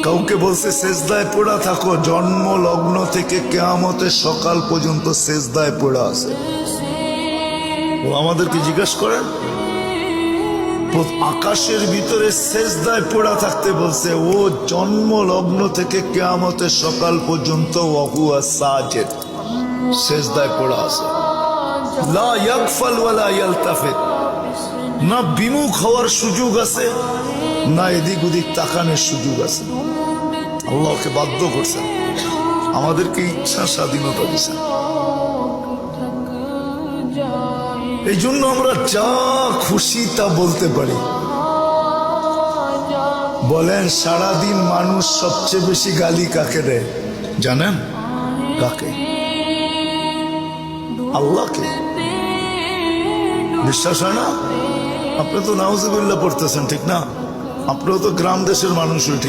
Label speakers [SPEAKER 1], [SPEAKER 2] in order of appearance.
[SPEAKER 1] কাউকে বলছে সেজদায় পড়া থাকো, জন্ম লগ্ন থেকে কিয়ামতের সকাল পর্যন্ত সেজদায় পড়া আছে। ও আমাদেরকে জিজ্ঞেস করেন, আকাশের ভিতরে সেজদায় পড়া থাকতে বলছে, ও জন্ম লগ্ন থেকে কিয়ামতের সকাল পর্যন্ত ওয়াহুয়া সাজিদ, সেজদায় পড়া আছে। লা ইয়াগফাল ওয়ালা ইয়ালতাফিত, না বিমুখ হওয়ার সুযোগ আছে, না এদিক ওদিক তাকানোর সুযোগ আছে। আল্লাহকে বাধ্য করছেন, আমাদেরকে ইচ্ছা স্বাধীনতা দিচ্ছেন। এই জন্য আমরা যা খুশি তা বলতে পারি। বলেন, সারাদিন মানুষ সবচেয়ে বেশি গালি কাকে দেয় জানেন? কাকে? আল্লাহকে। বিশ্বাস হয় না? আপনি তো নাউজুবিল্লাহ পড়তেছেন, ঠিক না? আপনিও তো গ্রাম দেশের মানুষ।